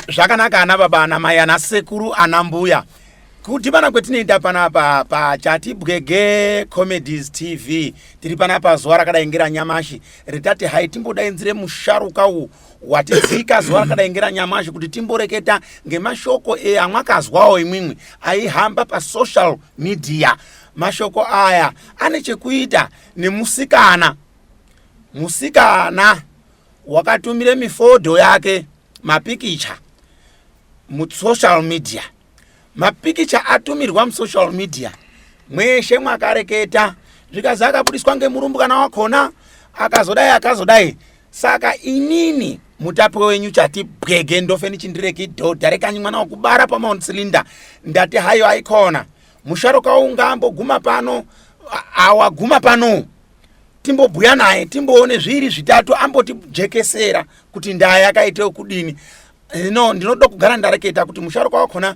Zvakanaka ana baba ana mai ana sekuru ana mbuya. Kudhibana kwetinoita panapa pachati bwege comedies TV tiri panapa zuva rakadaingira nyamashi ritati hai timbodainzire musharuka watidzika zuva rakadaingira nyamashi kuti timboreketa ngemashoko amwakazwawo imwimwi aihamba pasocial media. Mashoko aya ane chekuita nemusikana wakatumire mifodho yake mapikicha musocial media. Mapikicha atumirwa musocial media mweshe mwakareketa zvikazi akabudiswa ngemurumbwana wakona akazodai. Saka inini mutape wenyu chati bwege ndofeni chindireki dhodha rekanyi mwana wakubara paMount Cylinder ndati hayo aikona musharuka ungambo guma pano awaguma pano timbobhuya naye timboone zviri zvitatu ambotijekesera kuti ndaa yakaita kudini. Ndinoda kugara ndareketa kuti musharuka wakona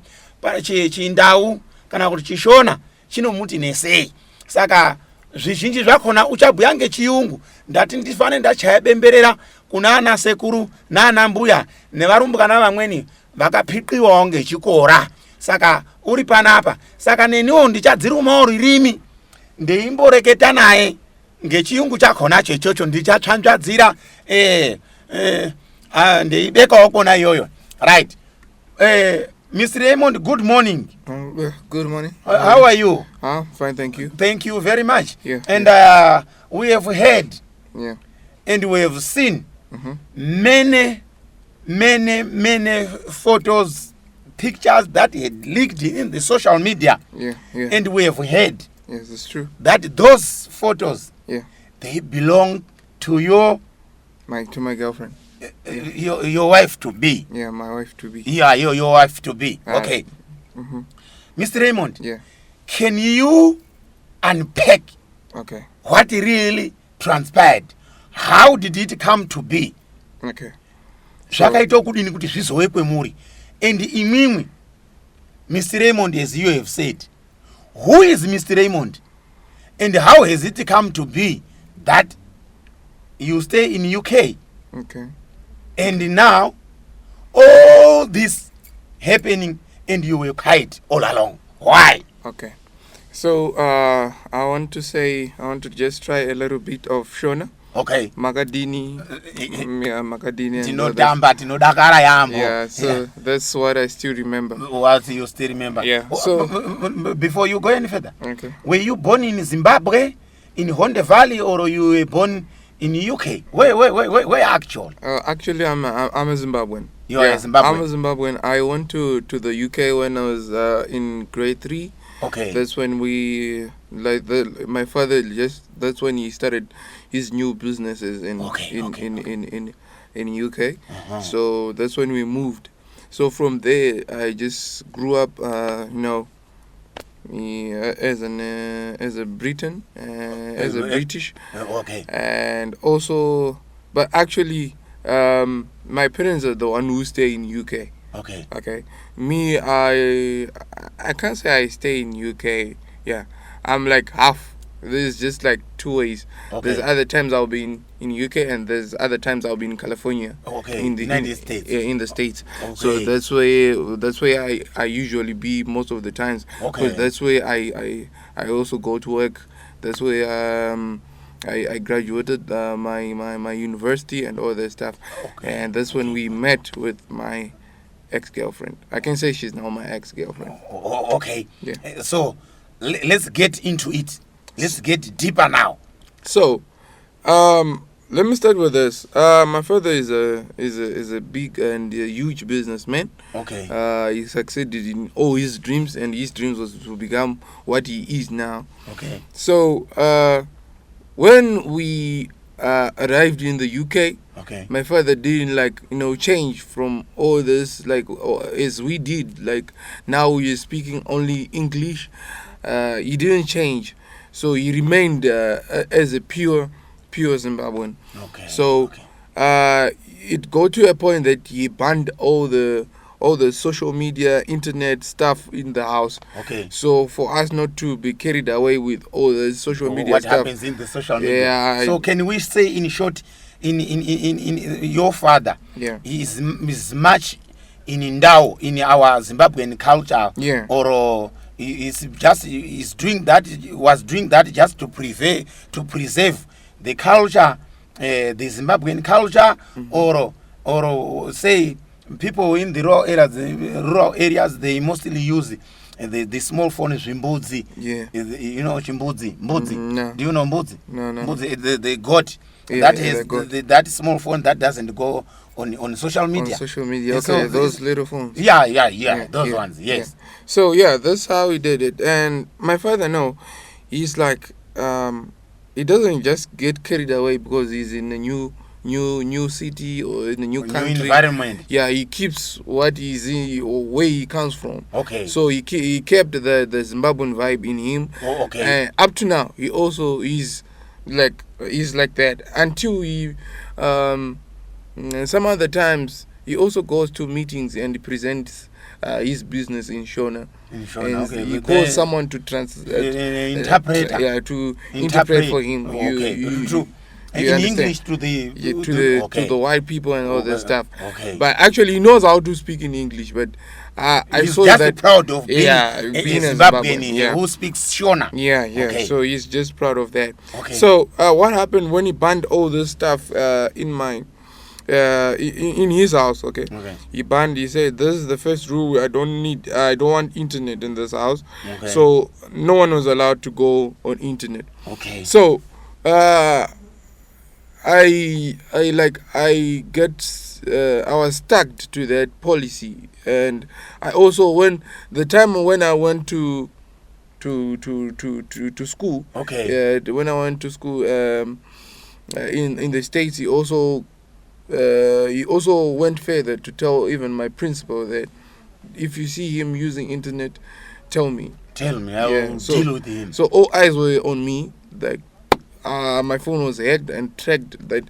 chindau kana kuti chishona chinomuti nesei. Saka zvizhinji zvakona uchabhuya ngechiyungu ndati ndifane ndachaya bemberera kuna ana sekuru naana mbuya nevarumbwana vamweni vakapiqiwawo ngechikora. Saka uri panapa, saka neniwo ndichadzirumawo rurimi ndeimboreketa naye ngechiyungu chakona chechocho ndichatsvanzvadzira ndeibekawo kona iyoyo. Right. Mr. Raymond, good morning. Good morning. How are you? Fine, thank you. Thank you very much. Yeah. And we have heard and we have seen many photos, pictures that had leaked in the social media. Yeah. And we have heard Yes, it's true. that those photos, Yeah. they belong to your my girlfriend. your wife to be. Yeah, my wife to be. Yeah, your wife to be. Okay. Mr. Raymond, Yeah. can you unpack Okay. what really transpired? How did it come to be? Okay. Zvakaita kudini kuti zvizowe kwemuri? And imwimwi, Mr. Raymond, as you have said, who is Mr. Raymond? And how has it come to be that you stay in UK? Okay. And now, all this happening and you were quiet all along. Why? Okay. So I want to just try a little bit of Shona. Okay. Magadini. Yeah, Magadini. Tinodakara yambo. Yeah, so that's what I still remember. What you still remember? Yeah. So before you go any further, okay. were you born in Zimbabwe, in Honda Valley, or you were born in the UK? Where actual? Actually, I'm a Zimbabwean. You are a Zimbabwean? I'm a Zimbabwean. I went to the UK when I was in grade 3. Okay. That's when my father that's when he started his new businesses in UK. So that's when we moved. So from there, I just grew up, as a Briton, as a British. Okay. And also, but actually, my parents are the one who stay in UK. Okay. Me, I can't say I stay in UK. Yeah, I'm like half. There's just like two ways. Okay. There's other times I'll be in UK, and there's other times I'll be in California. Okay. In the United States. Yeah, in the States. Okay. So that's where I usually be most of the times. Okay. Because that's where I also go to work. That's where I graduated my university and all that stuff. Okay. And that's when we met with my ex-girlfriend. I can say she's now my ex-girlfriend. Okay. Yeah. So let's get into it. Let's get deeper now. So, let me start with this. My father is a big and a huge businessman. Okay. He succeeded in all his dreams, and his dreams was to become what he is now. Okay. So, when we arrived in the UK, okay, my father didn't change from all this as we did. Like now we are speaking only English. He didn't change. So he remained as a pure Zimbabwean. Okay. So it got to a point that he banned all the social media, internet stuff in the house. Okay. So for us not to be carried away with all the social media what stuff. What happens in the social media? Yeah. So can we say in short, in your father, yeah, is much in Ndao, in our Zimbabwean culture, or is doing that, was doing that just to preserve the culture, the Zimbabwean culture, or say people in the rural areas, they mostly use the small phone is Mbudzi. You know Chimbudzi? No. Do you know Mbudzi? No. Mbudzi, the goat. That small phone that doesn't go on social media. On social media, okay, so those little phones. Those ones, yes. Yeah. So that's how he did it. And my father, no, he's like, he doesn't just get carried away because he's in a new city or in a new country. New environment. Yeah, he keeps what he's in or where he comes from. Okay. So he kept the Zimbabwean vibe in him. Oh, okay. And up to now, he also is like that until he some other times he also goes to meetings and he presents his business in Shona. Okay. He calls someone to interpreter. To interpret for him. Okay. True. In understand? English to the to the white people and all that stuff. Okay. But actually, he knows how to speak in English. But I he's saw just that proud of being a Zimbabwean who speaks Shona. Yeah. Okay. So he's just proud of that. Okay. So what happened when he banned all this stuff in his house? Okay. He said, this is the first rule. I don't want internet in this house. Okay. So no one was allowed to go on internet. Okay. So I was stuck to that policy, and I also when I went to school. Okay. When I went to school in the States, he also went further to tell even my principal that if you see him using internet, tell me. I will deal with him. So all eyes were on me. Like my phone was hacked and tracked. That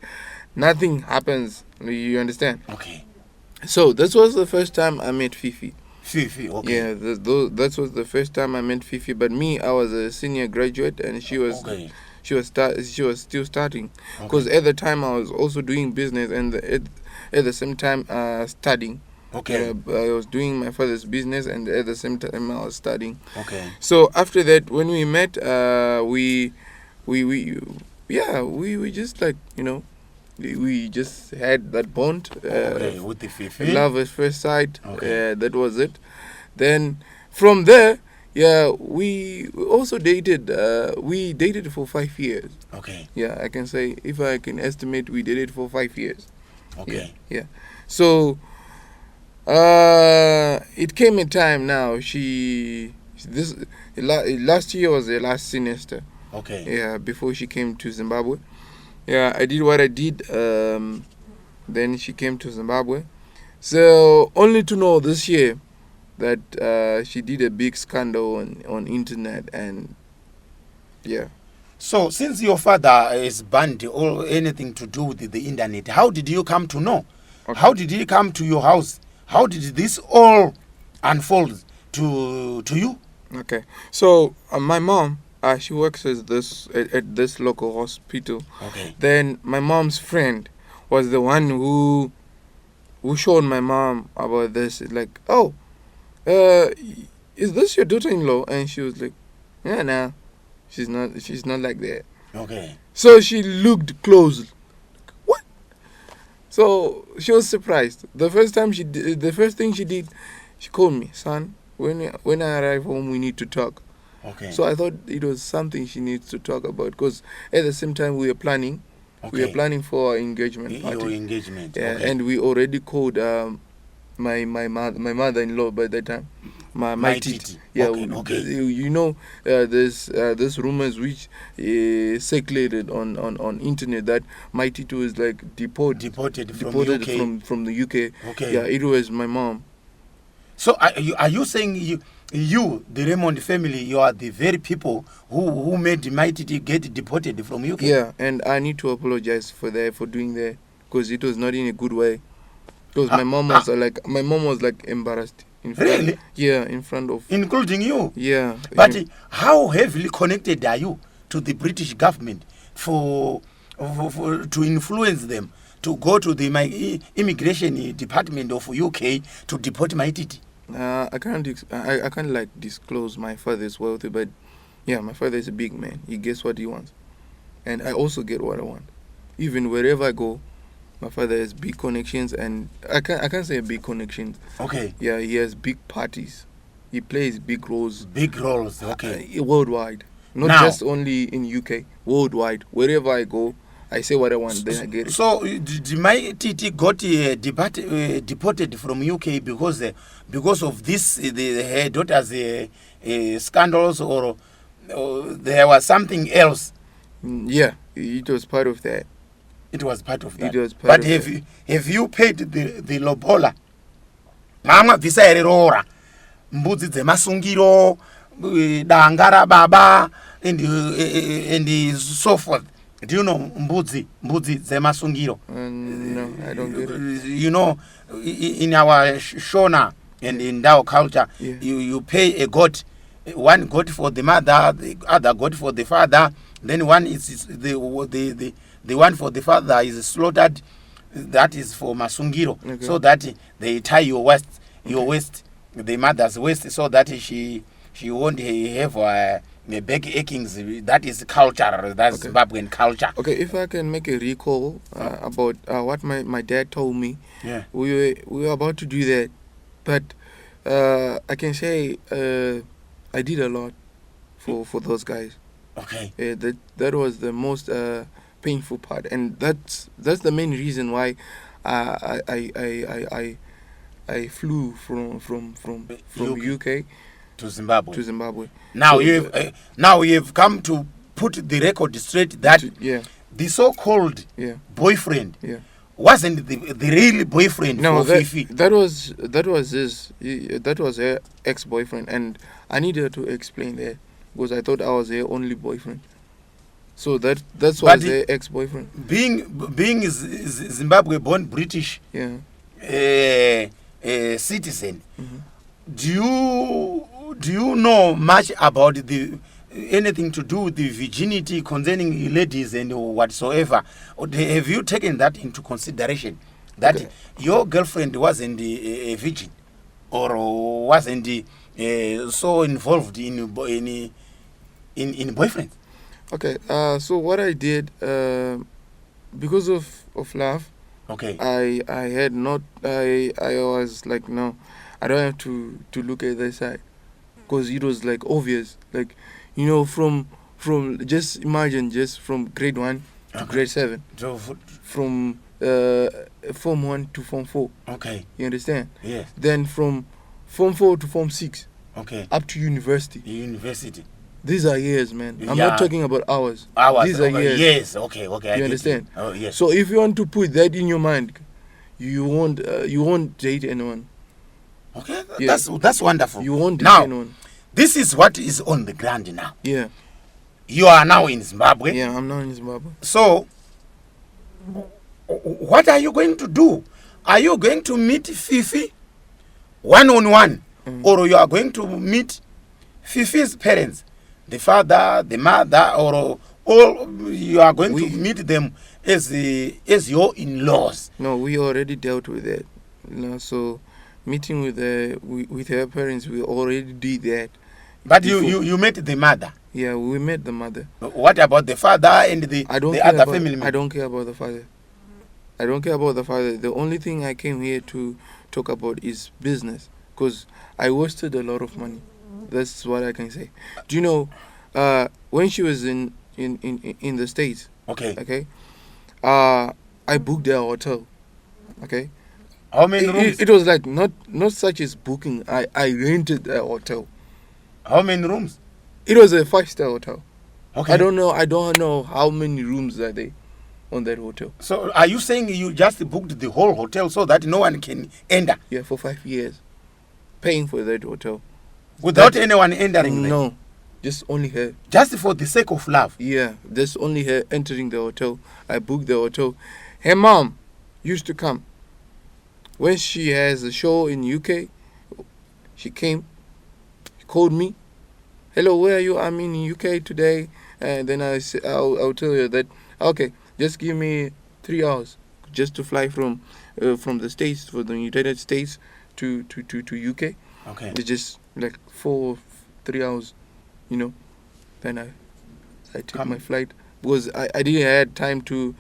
nothing happens. You understand? Okay. So this was the first time I met Fifi. Okay. Yeah, that was the first time I met Fifi. But me, I was a senior graduate, and she was. Okay. She was still starting, because at the time I was also doing business and at the same time studying. Okay. I was doing my father's business and at the same time I was studying. Okay. So after that, when we met, we just like we just had that bond. With the Fifi. Love at first sight. Okay. That was it. Then from there. Yeah, we also dated. We dated for 5 years. Okay. Yeah, I can say, if I can estimate, we did it for 5 years. Okay. Yeah. So, it came a time now. Last year was the last semester. Okay. Yeah, before she came to Zimbabwe. Yeah, I did what I did. Then she came to Zimbabwe. So only to know this year that she did a big scandal on internet, and yeah. So since your father is banned or anything to do with the internet, how did you come to know? Okay. How did he come to your house? How did this all unfold to you? Okay, so my mom, she works at this local hospital. Okay. Then my mom's friend was the one who showed my mom about this. It's like, oh, is this your daughter-in-law? And she was like, yeah, nah, she's not like that. Okay. So she looked close. What? So she was surprised. The first thing she did, she called me, son. When I arrive home, we need to talk. Okay. So I thought it was something she needs to talk about, because at the same time we were planning. Okay. We were planning for our engagement party. Your engagement. Yeah, okay. And we already called my mother-in-law by that time, my titi. Yeah, okay. You know, there's rumors which circulated on internet that my titi was like deported from the UK. Okay. Yeah, it was my mom. So are you saying you, the Raymond family, you are the very people who made my titi get deported from UK? Yeah, and I need to apologize for doing that, because it was not in a good way. Because my mom was like embarrassed. Really? Yeah, in front of. Including you? Yeah. But how heavily connected are you to the British government to influence them to go to the immigration department of UK to deport my titi? I can't like disclose my father's wealth, but yeah, my father is a big man. He gets what he wants, and I also get what I want. Even wherever I go, my father has big connections, and I can't say big connections. Okay. Yeah, he has big parties. He plays big roles. Big roles. Okay. Worldwide, not Now, just only in UK. Worldwide, wherever I go, I say what I want, then I get it. So my TT got deported from UK because of this her daughter's scandals, or there was something else. Yeah, it was part of that. It was part of that. It was part But of that. have you paid the lobola? Mama visa erora mbudzi dzemasungiro danga rababa and so forth. Do you know mbudzi dzemasungiro? No, I don't get it. You know, in our Shona and in our culture, Yeah. you pay a goat, one goat for the mother, the other goat for the father. Then one is the one for the father is slaughtered. That is for masungiro, Okay. so that they tie your waist, the mother's waist, so that she won't have back achings. That is culture. That's Okay. Zimbabwean culture. Okay, if I can make a recall about what my dad told me, Yeah. we were about to do that, but I can say I did a lot for those guys. Okay. That was the most painful part, and that's the main reason why I flew from UK To Zimbabwe. to Zimbabwe. Now So, you've come to put the record straight that yeah, the so-called yeah, boyfriend yeah. wasn't the real boyfriend No, for Fifi. that was her ex-boyfriend, and I needed to explain that because I thought I was her only boyfriend. So that's why But her ex-boyfriend. Being Zimbabwe-born British Yeah. citizen, Mhm. do you know much about anything to do with the virginity concerning ladies and whatsoever? Or have you taken that into consideration, that Okay. your girlfriend wasn't a virgin, or wasn't so involved in boyfriend? Okay. So what I did, because of love, Okay. I had not. I was like, no, I don't have to look at that side, because it was like obvious, like, from just imagine, just from grade 1 to Okay. grade 7, So, from form 1 to form 4. okay. You understand? Yes. Then from form 4 to form 6 Okay. up to university. University. These are years, man. I'm Yeah. not talking about hours. Hours. These are Okay. years. Yes. Okay. I You get understand? Oh yes. So if you want to put that in your mind, you won't date anyone. Okay. Yeah. That's wonderful. You won't date Now, anyone. this is what is on the ground now. Yeah. You are now in Zimbabwe. Yeah, I'm not in Zimbabwe. So, what are you going to do? Are you going to meet Fifi one-on-one, or you are going to meet Fifi's parents, the father, the mother, or all you are going to meet them as your in-laws? No, we already dealt with that. So meeting with her parents, we already did that. But before. you met the mother. Yeah, we met the mother. What about the father and the other family members? I don't care about the father. I don't care about the father. The only thing I came here to talk about is business, because I wasted a lot of money. That's what I can say. Do you know, when she was in the States, Okay. I booked a hotel. Okay. How many rooms? It was like not such as booking. I rented a hotel. How many rooms? It was a 5-star hotel. Okay. I don't know how many rooms are there on that hotel. So are you saying you just booked the whole hotel so that no one can enter? Yeah, for 5 years, paying for that hotel Without anyone entering there? No, just only her. Just for the sake of love? Yeah, just only her entering the hotel. I booked the hotel. Her mom used to come when she has a show in UK. She came, she called me. Hello, where are you? I'm in UK today. And then I'll tell her that, okay, just give me 3 hours, just to fly from the States, for the United States to UK. Okay. It's just like 3 hours, Then I took my flight because I didn't have time to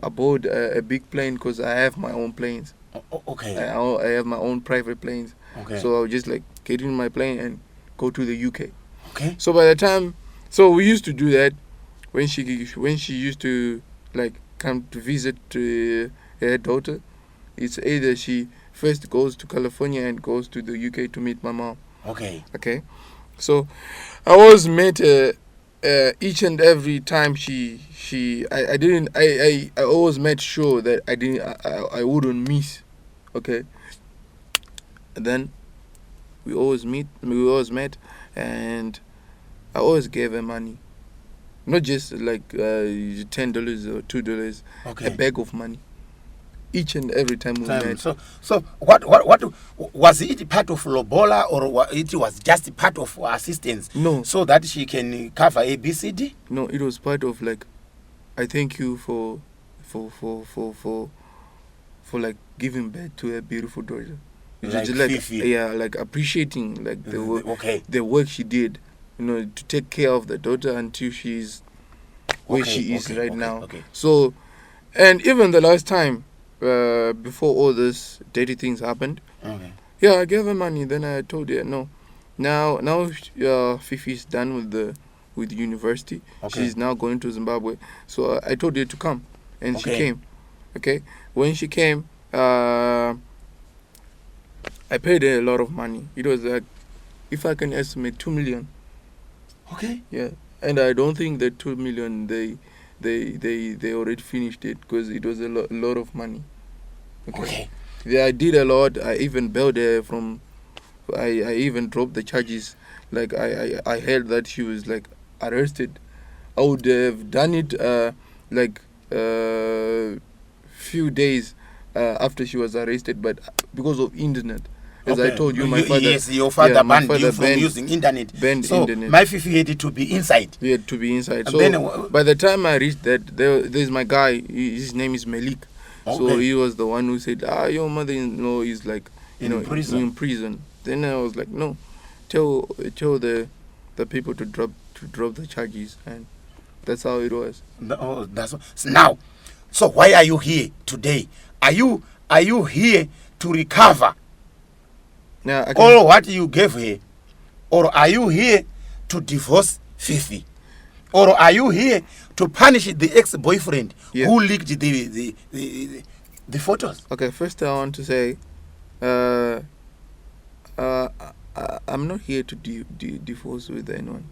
aboard a big plane because I have my own planes. Okay. I have my own private planes. Okay. So I'll just like get in my plane and go to the UK. Okay. So by the time, so we used to do that when she used to like come to visit her daughter. It's either she first goes to California and goes to the UK to meet my mom. Okay. Okay. So I always met each and every time I always made sure that I wouldn't miss. Okay. And then we always met, and I always gave her money. Not just like $10 or $2, Okay. a bag of money. Each and every time we met. So what was it part of lobola, or it was just part of assistance? No. So that she can cover ABCD? No, it was part of like, I thank you for like giving birth to a beautiful daughter. Like Just Fifi. yeah, like appreciating like the work, Okay. the work she did, to take care of the daughter until she's where she is right now. Okay. So, and even the last time, before all this dirty things happened, Okay. yeah, I gave her money. Then I told her no. Now, Fifi's done with university. Okay. She's now going to Zimbabwe. So I told her to come, and she Okay. came. Okay, when she came, I paid her a lot of money. It was like, if I can estimate, 2 million. Okay. Yeah, and I don't think that 2 million they already finished it because it was a lot of money. Okay. Yeah, I did a lot. I even bailed her from. I even dropped the charges. Like I heard that she was like arrested. I would have done it few days after she was arrested, but because of internet. As I told you, my father. Yes, your father my banned father you from using internet. banned So internet. my Fifi had to be inside. We had to be inside. And So then, by the time I reached that, there's my guy. His name is Malik. So Okay. he was the one who said, your mother-in-law is like, In prison. in prison. Then I was like, no, tell the people to drop the charges, and that's how it was. Now. So why are you here today? Are you here to recover Now all what you gave her, or are you here to divorce Fifi, or are you here to punish the ex-boyfriend who leaked the photos? Okay, first I want to say, I'm not here to divorce with anyone.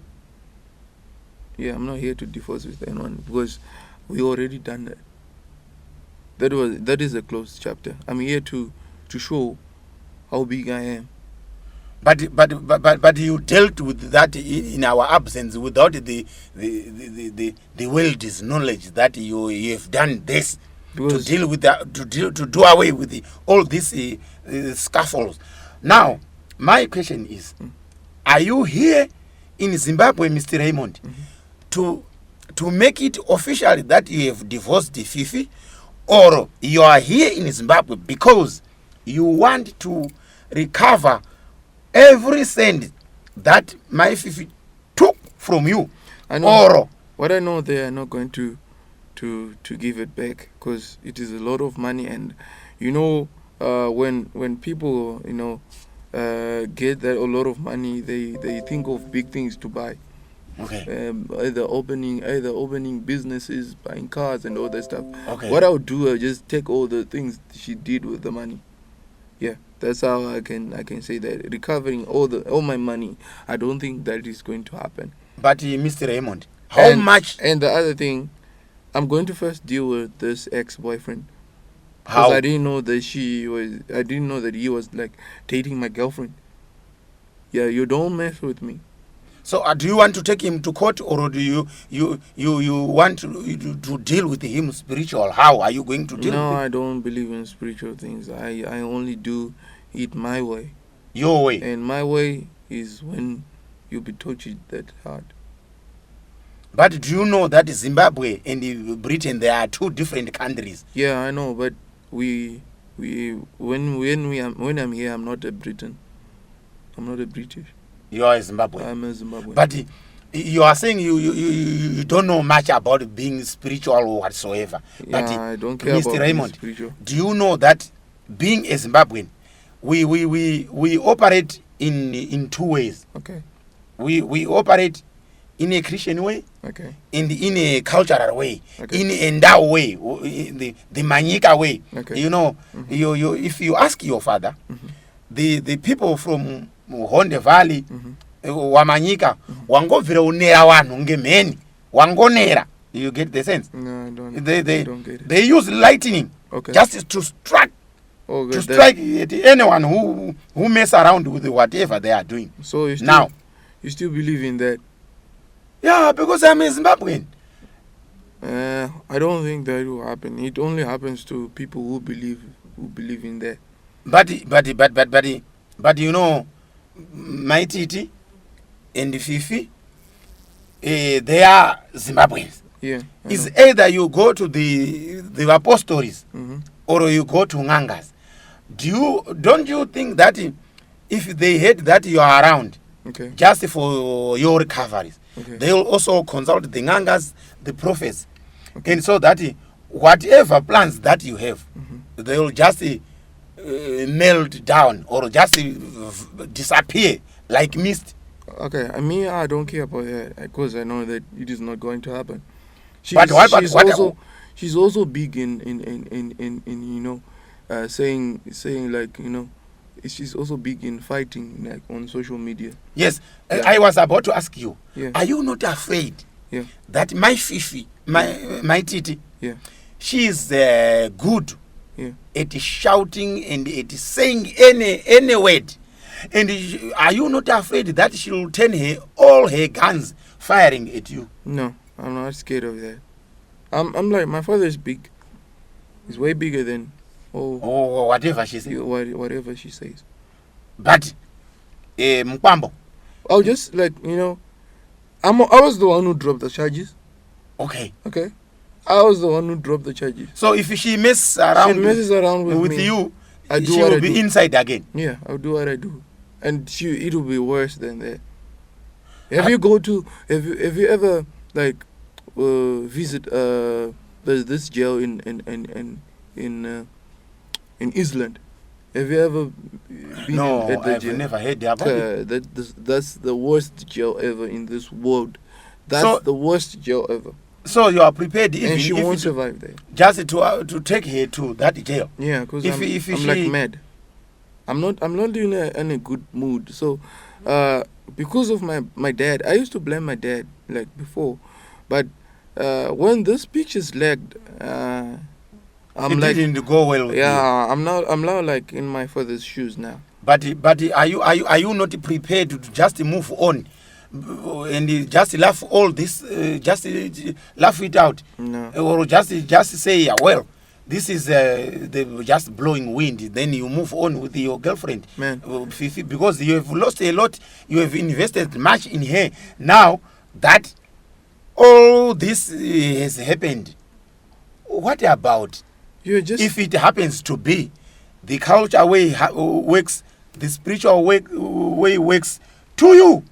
Yeah, I'm not here to divorce with anyone because we already done that. That is a closed chapter. I'm here to show how big I am. But you dealt with that in our absence without the world's knowledge that you have done this to deal with that, to do away with all these scuffles. Now, my question is, are you here in Zimbabwe, Mr. Raymond, to make it official that you have divorced Fifi, or you are here in Zimbabwe because you want to recover every cent that my Fifi took from you? I know. What I know, they are not going to give it back because it is a lot of money, and when people get that a lot of money, they think of big things to buy. Okay. Either opening businesses, buying cars, and all that stuff. Okay. What I would do, I just take all the things she did with the money. Yeah, that's how I can say that recovering all my money. I don't think that is going to happen. But Mr. Raymond, how much? And the other thing, I'm going to first deal with this ex-boyfriend. How? Because I didn't know that he was like dating my girlfriend. Yeah, you don't mess with me. So do you want to take him to court, or do you want to deal with him spiritual? How are you going to deal with him? No, I don't believe in spiritual things. I only do it my way. Your way. And my way is when you be touched that hard. But do you know that Zimbabwe and Britain, they are two different countries? Yeah, I know, but when I'm here, I'm not a Briton. I'm not a British. You are a Zimbabwean. I'm a Zimbabwean. But you are saying you don't know much about being spiritual or whatsoever. Yeah, But I don't care Mr. about Raymond, being spiritual. do you know that being a Zimbabwean, we operate in two ways. Okay. We operate in a Christian way, Okay. in a cultural way, Okay. in a Ndao way, the Manyika way. Okay. You know, you if you ask your father, the people from Honde Valley, Wamanyika, wangovira unera wanhu ngemheni, wangonera. You get the sense? No, I don't. They I don't get it. they use lightning Okay. just to strike. Okay, To strike at anyone who mess around with whatever they are doing. So you still, Now, you still believe in that? yeah, because I'm a Zimbabwean. I don't think that will happen. It only happens to people who believe in that. But you know, my Titi and Fifi, they are Zimbabweans. Yeah. I It's know. either you go to the apostles or you go to Ngangas. Don't you think that if they heard that you are around Okay. just for your recoveries, Okay. they will also consult the Ngangas, the prophets, Okay. and so that whatever plans that you have, they will just melt down or just disappear like mist. Okay. I don't care about that because I know that it is not going to happen. But She's also big in you know, saying like, you know, she's also big in fighting like on social media. Yes, Yeah. I was about to ask you, Yeah. are you not afraid Yeah. that my Fifi, my Titi, Yeah. she is good Yeah. at shouting and at saying any word? And are you not afraid that she will turn all her guns firing at you? No, I'm not scared of that. I'm like, my father is big. He's way bigger than Or whatever she says. whatever she says. But Mkwambo, I'll just like, you know, I was the one who dropped the charges. okay. Okay, I was the one who dropped the charges. So if she messes around, She messes around with me. you, I do she what will I be do. inside again. Yeah, I'll do what I do, and it will be worse than that. Have you ever like visit there's this jail in Iceland? Have you ever been No, at the I've jail? never heard about it. That's the worst jail ever in this world. That's So- the worst jail ever, So you are prepared even and she if won't it- survive there. just to take her to that jail. Yeah, because If I'm she- like mad. I'm not in a good mood. So because of my dad, I used to blame my dad like before, but when this pictures lagged, I'm It like, didn't go well with you. yeah, I'm now like in my father's shoes now. But are you not prepared to just move on and just laugh all this, just laugh it out, No. or just say, yeah, well, this is the just blowing wind. Then you move on with your girlfriend, Man. Fifi, because you have lost a lot. You have invested much in her. Now that all this has happened, what about You're just if it happens to be the culture way works, the spiritual way works to you?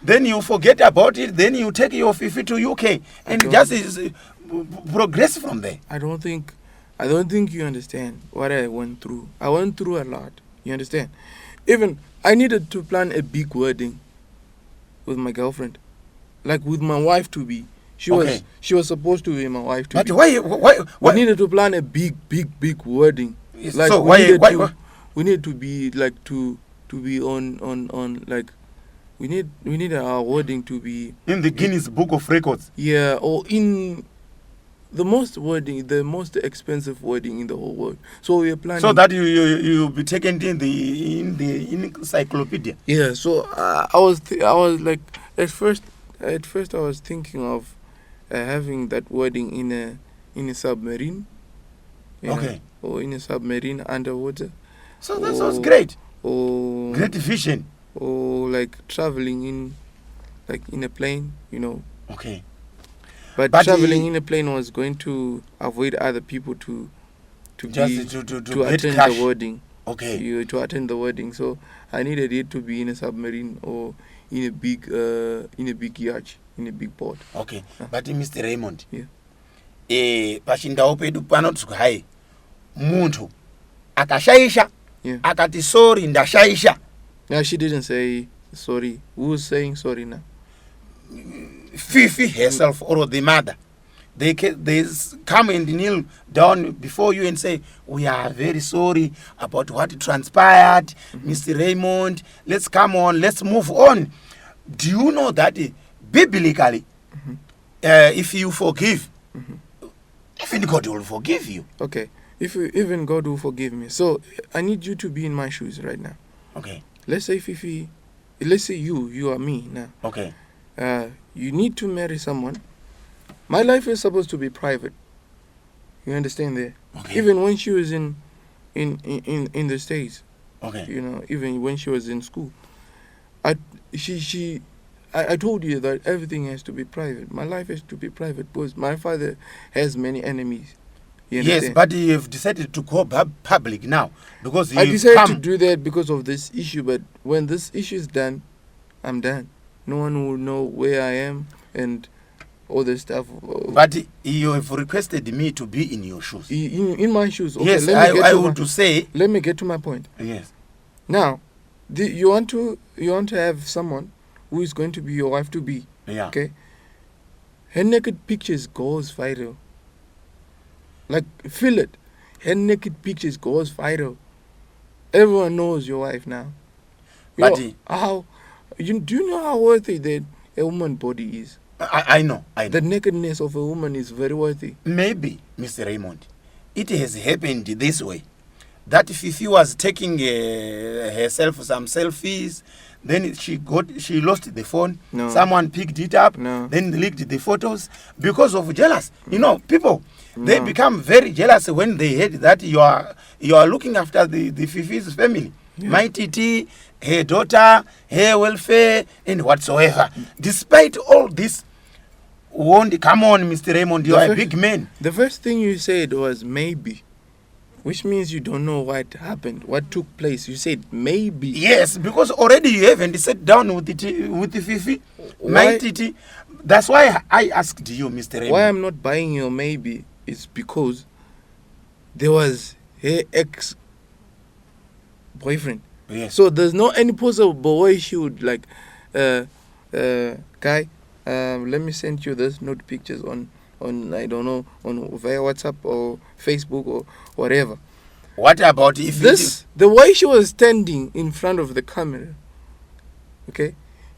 Then you forget about it. Then you take your Fifi to UK and don't- just progress from there. I don't think you understand what I went through. I went through a lot. You understand? Even I needed to plan a big wedding with my girlfriend, like with my wife to be. She Okay. was supposed to be my wife to But be. why? We needed to plan a big wedding. Like So we needed why? to, we need to be like to be on like we need our wedding to be In the Guinness Book of Records. yeah, or in the most expensive wedding in the whole world. So we are planning. So that you be taken in the encyclopedia. Yeah. So I was like at first I was thinking of having that wedding in a submarine. you know, Okay. Or in a submarine underwater. So that sounds Oh. great. Or Great vision. or like traveling in a plane. You know. Okay. But traveling in a plane was going to avoid other people to attend the wedding. Okay. To attend the wedding. So I needed it to be in a submarine or in a big yacht, in a big port. Okay. But Mr. Raymond. Yeah. Pachindau pedu panotswa hai muntu akashaisha akati sorry ndashaisha. No, she didn't say sorry. Who's saying sorry now? Fifi herself or the mother. They come and kneel down before you and say, we are very sorry about what transpired, Mr. Raymond. Let's come on, let's move on. Do you know that biblically, if you forgive, even God will forgive you? Okay, even God will forgive me. So I need you to be in my shoes right now. Okay. Let's say Fifi, let's say you are me now. Okay. You need to marry someone. My life is supposed to be private. You understand that? Okay. Even when she was in the States. Okay. You know, even when she was in school. I told you that everything has to be private. My life has to be private because my father has many enemies. Yes, but you have decided to go public now because I decided to do that because of this issue. But when this issue is done, I'm done. No one will know where I am and all this stuff. But you have requested me to be in your shoes. In my shoes. Okay, yes, I want to say. Let me get to my point. Yes. Now, you want to have someone who is going to be your wife to be. Yeah. Okay. Her naked pictures goes viral. Like, feel it. Her naked pictures goes viral. Everyone knows your wife now. Do you know how worthy that a woman's body is? I know. The nakedness of a woman is very worthy. Maybe, Mr. Raymond, it has happened this way. That Fifi was taking herself some selfies, then she lost the phone. No. Someone picked it up, No. then leaked the photos because of jealous. You know, people, they become very jealous when they heard that you are looking after the Fifi's family. Yeah. My TT, her daughter, her welfare, and whatsoever. Despite all this, come on, Mr. Raymond, you are a big man. The first thing you said was maybe, which means you don't know what happened, what took place. You said maybe. Yes, because already you haven't sat down with the Fifi, my TT. That's why I asked you, Mr. Raymond. Why I'm not buying your maybe is because there was her ex-boyfriend. Yes. So there's no any possible way she would like, guy, let me send you this nude pictures on I don't know, on via WhatsApp or Facebook or whatever. What about if the way she was standing in front of the camera, okay,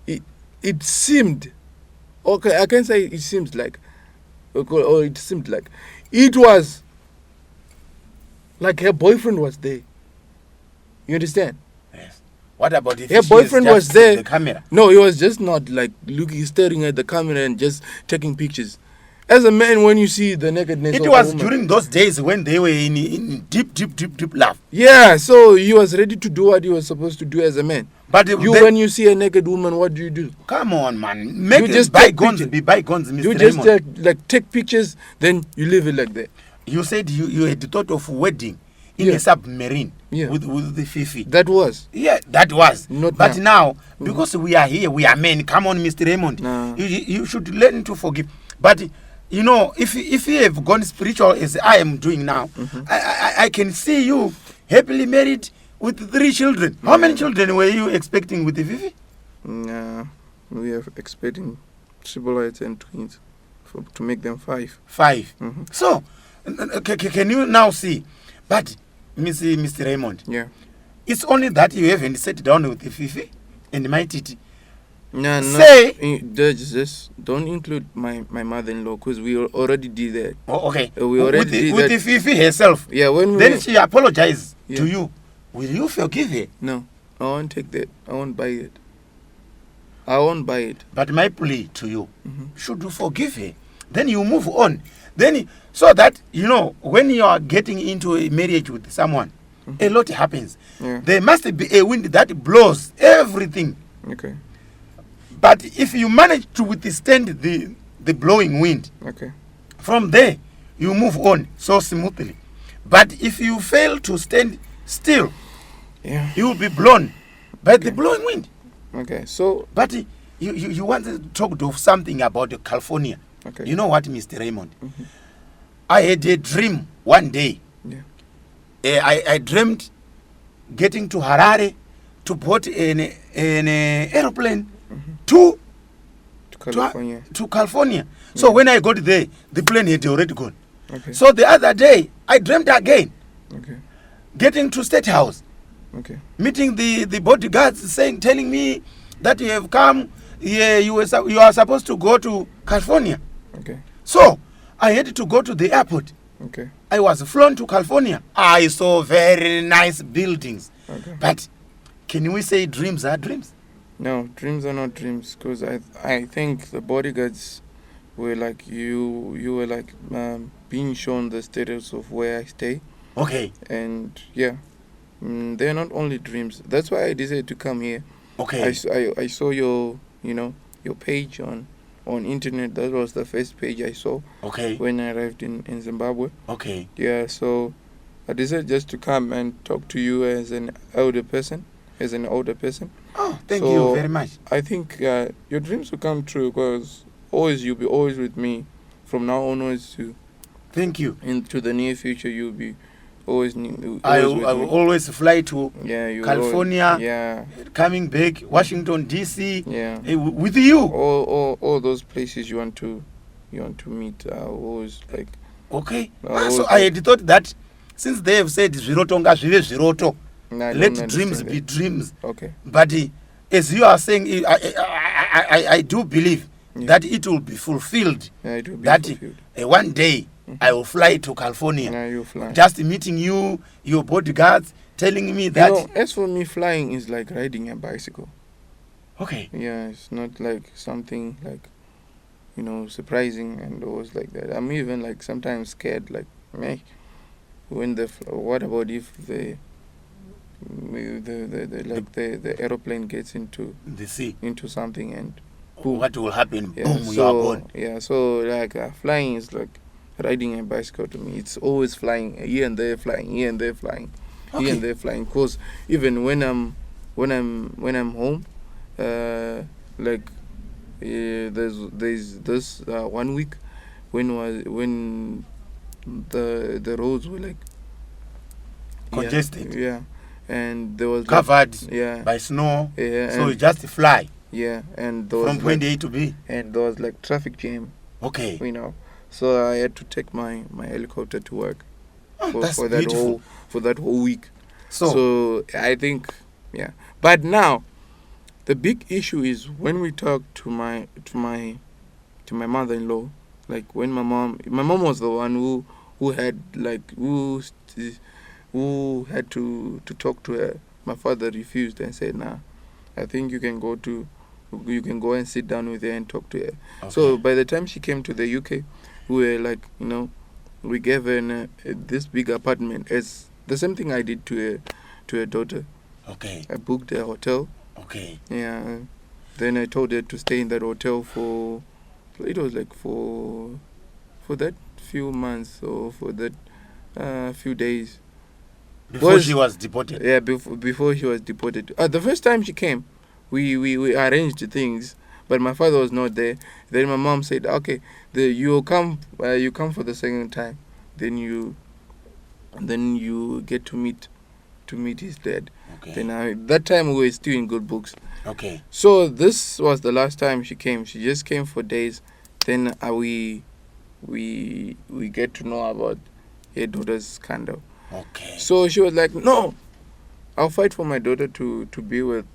it seemed, okay, I can say it seems like, or it seemed like, it was like her boyfriend was there. You understand? Yes. What about if her boyfriend was there? The camera? No, he was just not like looking, staring at the camera and just taking pictures. As a man, when you see the nakedness, it was during those days when they were in deep love. Yeah, so he was ready to do what he was supposed to do as a man. But when you see a naked woman, what do? Come on, man. Make it bygones be bygones, Mr. You just take pictures, then you leave it like that. You said you had thought of wedding in a submarine with the Fifi. That was. Yeah, that was. But now, because we are here, we are men. Come on, Mr. Raymond. No. You should learn to forgive. But, you know, if you have gone spiritual as I am doing now, I can see you happily married with 3 children. How many children were you expecting with the Fifi? We are expecting triplets and twins to make them 5. 5. So, can you now see? But, Mr. Raymond, it's only that you haven't sat down with the Fifi and my Titi. No, just don't include my mother-in-law because we already did that. Oh, okay. We already did with that. The Fifi herself. Yeah, then she apologized to you. Will you forgive her? No, I won't take that. I won't buy it. I won't buy it. But my plea to you, should you forgive her? Then you move on. Then so that you know when you are getting into a marriage with someone, a lot happens. There must be a wind that blows everything. Okay. But if you manage to withstand the blowing wind. Okay. From there, you move on so smoothly. But if you fail to stand still, you will be blown by the blowing wind. Okay, so... But you wanted to talk to something about California. Okay. You know what, Mr. Raymond? Mm-hmm. I had a dream one day. I dreamed getting to Harare to board an aeroplane to California. To California. So when I got there, the plane had already gone. Okay. So the other day, I dreamed again. Okay. Getting to State House. Okay. Meeting the bodyguards, telling me that you have come. Yeah, you are supposed to go to California. Okay. So I had to go to the airport. Okay. I was flown to California. I saw very nice buildings. Okay. But can we say dreams are dreams? No, dreams are not dreams, because I think the bodyguards were like you were like being shown the status of where I stay. Okay. And they're not only dreams. That's why I decided to come here. Okay. I saw your your page on internet. That was the first page I saw. Okay. When I arrived in Zimbabwe. Okay. Yeah, so I decided just to come and talk to you as an older person. Oh, thank you very much. I think your dreams will come true, because you'll be always with me from now onwards to. Thank you. Into the near future, you'll be always. I will always fly to California. Always, coming back, Washington D.C. Yeah. With you. All those places you want to meet. Always like. Okay. So I had thought that since they have said Zvirotonga Zvive Zviroto, let dreams be dreams. Okay. But as you are saying, I do believe that it will be fulfilled. Yeah, it will be that fulfilled. One day I will fly to California. Yeah, you'll fly. Just meeting you, your bodyguards, telling me that. As for me, flying is like riding a bicycle. Okay. Yeah, it's not like something like, surprising and always like that. I'm even like sometimes scared, like, when what about if the aeroplane gets into the sea, into something, and what will happen? Yeah, boom, you are gone. Yeah, so like flying is like riding a bicycle to me. It's always flying here and there, flying here and there, flying here and there, flying. Cause even when I'm home, there's this 1 week when the roads were like congested. Yeah. And there was covered by snow. Yeah, so you just fly. Yeah, and there was from point A to B. And there was like traffic jam. Okay. So I had to take my helicopter to work for that whole week. So I think But now the big issue is when we talk to my mother-in-law, like when my mom was the one who had to talk to her. My father refused and said, "Nah, I think you can go and sit down with her and talk to her." Okay. So by the time she came to the UK, we were like, we gave her this big apartment. As the same thing I did to her daughter. Okay. I booked a hotel. Okay. Yeah. Then I told her to stay in that hotel for that few months or for that few days. Before she was deported? Yeah, before she was deported. The first time she came, we arranged things, but my father was not there. Then my mom said, "Okay, you come for the second time. Then you get to meet his dad." Okay. Then that time we were still in good books. Okay. So this was the last time she came. She just came for days. Then we get to know about her daughter's scandal. Okay. So she was like, "No, I'll fight for my daughter to be with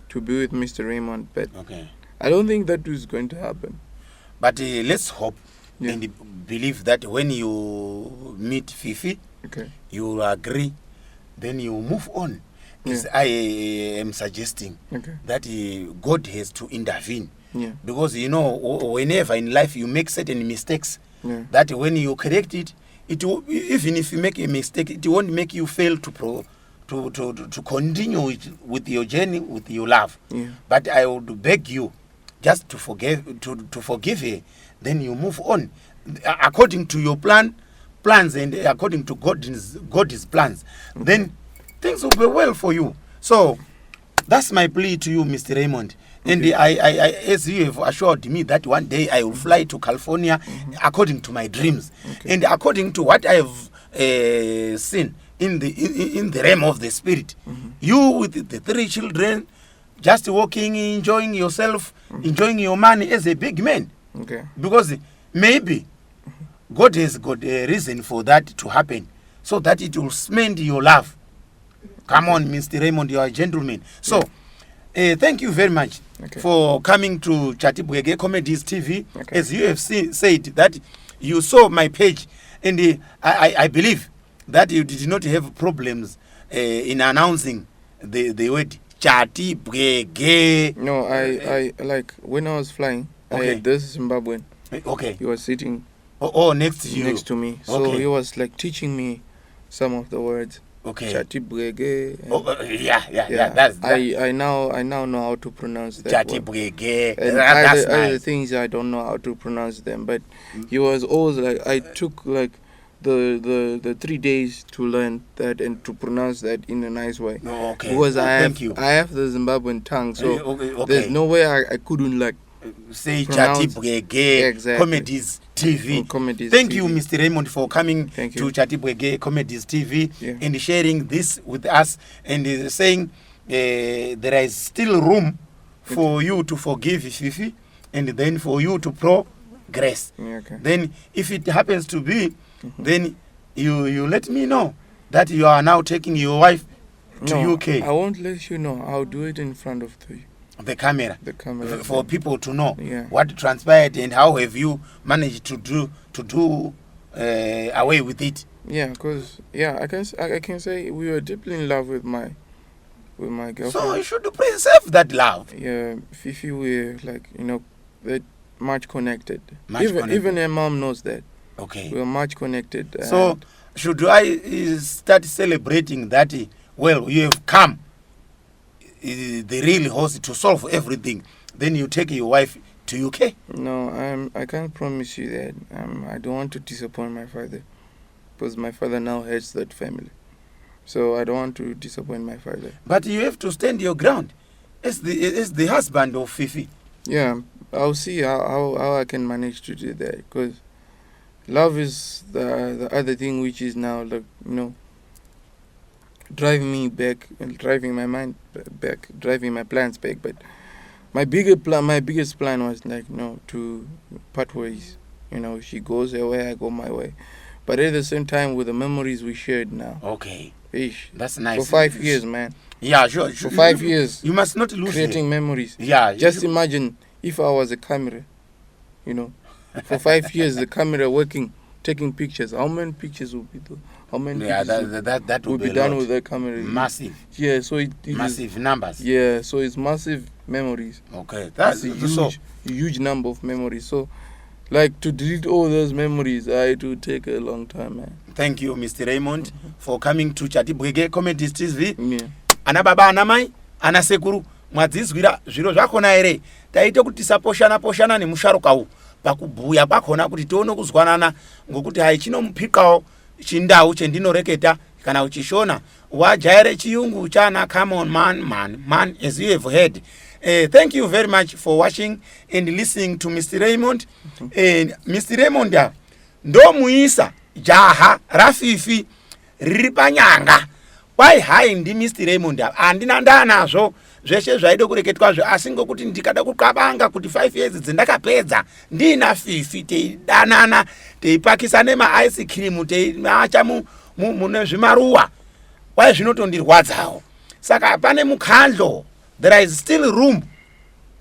Mr. Raymond, but I don't think that is going to happen." But let's hope and believe that when you meet Fifi, you will agree, then you move on. As I am suggesting that God has to intervene. Yeah. Because whenever in life you make certain mistakes, that when you correct it, even if you make a mistake, it won't make you fail to continue with your journey, with your love. Yeah. But I would beg you just to forgive her, then you move on according to your plans and according to God's plans. Then things will be well for you. So that's my plea to you, Mr. Raymond. And I, as you have assured me that one day I will fly to California according to my dreams and according to what I have seen in the realm of the spirit. You with the 3 children, just walking, enjoying yourself, enjoying your money as a big man. Because maybe God has got a reason for that to happen, so that it will cement your love. Come on, Mr. Raymond, you are a gentleman. So, thank you very much for coming to Chatibwege Comedies TV. As you have said that you saw my page, and I believe that you did not have problems in announcing the word Chatibwege. No, I like when I was flying, this Zimbabwean. He was sitting next to you. Next to me. So he was like teaching me some of the words. Chatibwege. Yeah. That's that. I now know how to pronounce that. Chatibwege. And That's other nice. things I don't know how to pronounce them. But he was always like, I took like the 3 days to learn that and to pronounce that in a nice way. Because I have the Zimbabwean tongue, so there's no way I couldn't like say Chatibwege Comedies TV. Thank you, Mr. Raymond, for coming to Chatibwege Comedies TV and sharing this with us and saying there is still room for you to forgive Fifi and then for you to progress. Then if it happens to be, then you let me know that you are now taking your wife to UK. I won't let you know. I'll do it in front of the camera for people to know what transpired and how have you managed to do away with it. Because I can say we were deeply in love with my girlfriend. So you should preserve that love. Fifi, we're like that much connected. Even her mom knows that. We're much connected. So should I start celebrating that? Well, you have come the real host to solve everything, then you take your wife to UK? No, I can't promise you that. I don't want to disappoint my father, because my father now hates that family. So I don't want to disappoint my father. But you have to stand your ground as the husband of Fifi. I'll see how I can manage to do that, because love is the other thing which is now driving me back and driving my mind back, driving my plans back. But my biggest plan was to part ways. She goes her way, I go my way. But at the same time, with the memories we shared now. That's nice. For 5 years, man. Yeah, sure. For 5 years. You must not lose creating memories. Just imagine if I was a camera, for 5 years, the camera working, taking pictures. How many pictures will be there? How many that will be done with the camera? Massive. So it massive numbers. So it's massive memories. That's a huge number of memories. So, like, to delete all those memories, it will take a long time, man. Thank you, Mr. Raymond, for coming to Chatibwege Comedies TV. Ana baba ana mai ana sekuru mwadzizwira zviro zvakona ere taite kuti poshana nemusharuka uyu pakubhuya kwakona kuti tione kuzwanana ngokuti chinomupikawo chindau chendinoreketa kana uchishona wajaire chiyungu chana. Come on, man, as you have heard. Thank you very much for watching and listening to Mr. Raymond. And Mr. Raymond ndo muisa jaha rafifi riri panyanga. Why hai ndi Mr. Raymond andina ndanazvo zveshe zvaide kureketwazvo, asi ngokuti ndikada kukabanga kuti 5 years dzendakapedza ndina Fifi teidanana teipakisa nema ice cream teimacha mune zvimaruwa. Why zvinotondirwadzawo? Saka pane mukhandlo, there is still room,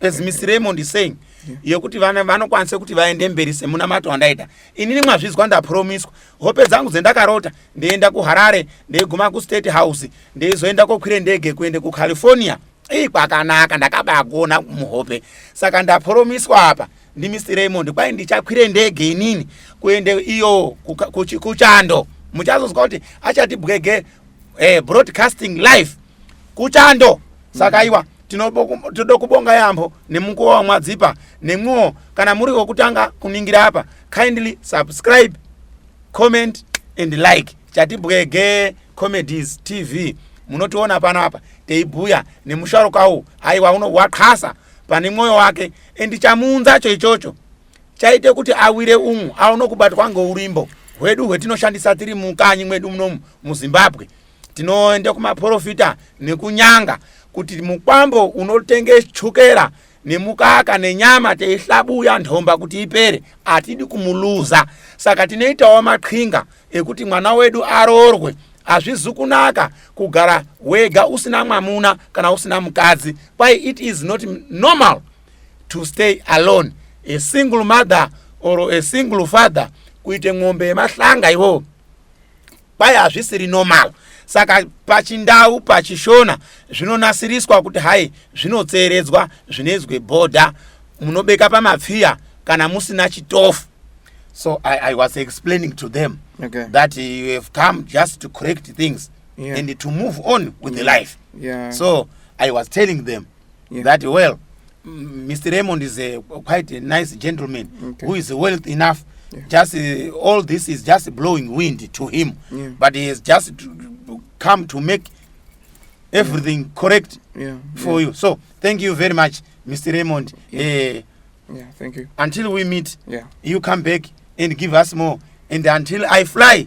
as Mr. Raymond is saying, yekuti vanokwanisa kuti vaende mberi semuna mato andaita. Inini mwazvizwa ndapromiswa. Hope dzangu dzendakarota ndeienda kuHarare, ndeiguma kuState House, ndeizoenda kokwire ndege kuende kuCalifornia. Kwakanaka ndakabagona muhope. Saka ndapromiswa apa ndi Mr. Raymond kwai ndichakwire ndege inini kuende iyo kuchando. Muchazozwa kuti Chatibwege broadcasting live kuchando. Saka iwa tinoda kubonga yambo nemukuwo wa mwadzipa nemwo kana muri wokutanga kuningira apa kindly subscribe, comment and like chatibwege comedies TV munotiona panapa teibhuya nemusharukawo aiwa uno wakhasa pane mwoyo wake endi chamunza ichocho chaite kuti awire aono kubatwa ngeurimbo hwedu hwetinoshandisa tiri mukanyi mwedu muno muZimbabwe tinoende kumaprofita nekunyanga kuti mukwambo unotenge chukera nemukaka nenyama teihlabuya ndomba kuti ipere atidi kumuluza saka tinoitawo maqhinga ekuti mwana wedu arorwe azvizukunaka kugara wega usina mwamuna kana usina mukadzi why it is not normal to stay alone a single mother or a single father kuite ng'ombe yemahlanga iwo why azvisiri normal saka pachindau pachishona zvinonasiriswa kuti hai zvinotseredzwa zvinezwe border munobeka pamapfiya kana musina chitofu. So I was explaining to them that you have come just to correct things and to move on with the life. So I was telling them that, well, Mr. Raymond is quite a nice gentleman who is wealthy enough. Just all this is just blowing wind to him, but he has just come to make everything correct for you. So thank you very much, Mr. Raymond. Thank you. Until we meet, you come back and give us more. And until I fly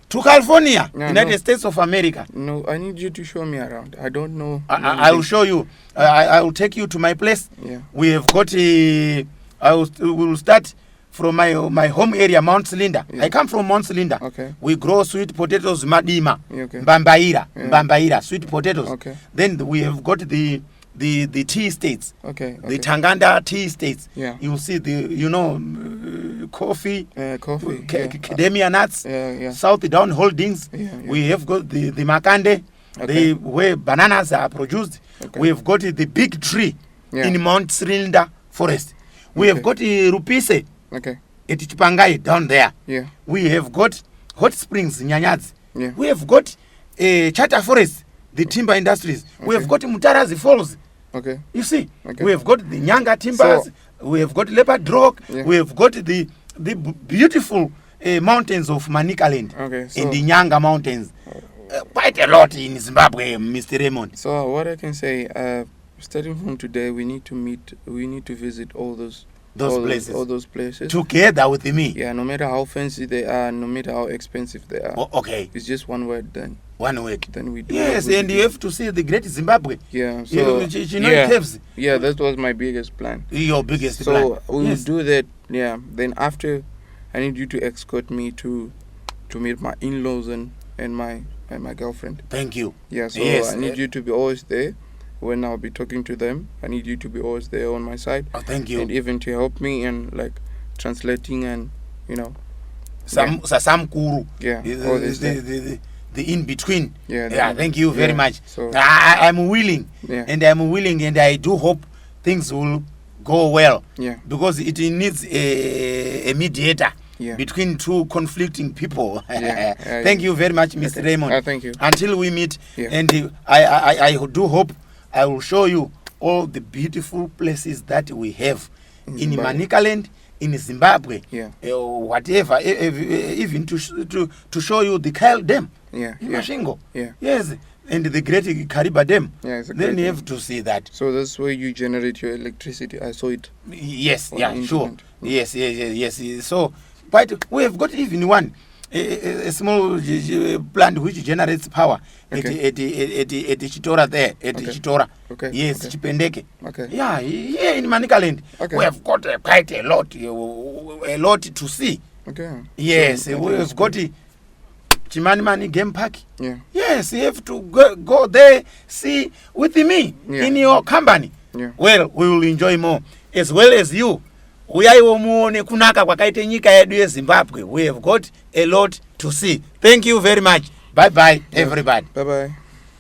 to California, United States of America. No, I need you to show me around. I don't know. I will show you. I will take you to my place. We have got we will start from my home area, Mount Selinda. I come from Mount Selinda. We grow sweet potatoes, madima, Bambaira, sweet potatoes. Then we have got the tea states, the Tanganda tea states. You will see coffee, macadamia nuts, South Down Holdings. We have got the Makande, where bananas are produced. We have got the big tree in Mount Selinda forest. We have got Rupise, Etichipangai down there. We have got hot springs, Nyanyadzi. We have got Charter Forest, the timber industries. We have got Mutarazi Falls. You see, we have got the Nyanga timbers, we have got Leopard Rock, we have got the beautiful mountains of Manicaland and the Nyanga mountains. Quite a lot in Zimbabwe, Mr. Raymond. So what I can say, starting from today, we need to visit all those places together with me. No matter how fancy they are, no matter how expensive they are. It's just one word then. One word. Then we do. Yes, and you have to see the great Zimbabwe. So caves. That was my biggest plan. Your biggest plan. So we will do that. Then after, I need you to escort me to meet my in-laws and my girlfriend. Thank you. So I need you to be always there. When I'll be talking to them, I need you to be always there on my side. Thank you. And even to help me and like translating and some kuru. All this the in between. Thank you very much. So I'm willing, and I do hope things will go well. Because it needs a mediator between two conflicting people. Thank you very much, Mr. Raymond. Thank you. Until we meet, and I do hope I will show you all the beautiful places that we have in Manicaland, in Zimbabwe, whatever, even to show you the Kyle Dam in Mashingo. Yes, and the great Kariba Dam. Then you have to see that. So that's where you generate your electricity. I saw it. Yes, sure. Yes. So, but we have got even one. A small plant which generates power at Chitora there, at Chitora. Yes, Chipendeke. Here in Manicaland, we have got quite a lot to see. Yes, we have got Chimanimani Game Park. Yes, you have to go there, see with me in your company. Well, we will enjoy more, as well as you. Uyaiwo muone kunaka kwakaite nyika yedu yeZimbabwe. We have got a lot to see. Thank you very much. Bye bye everybody. Bye bye.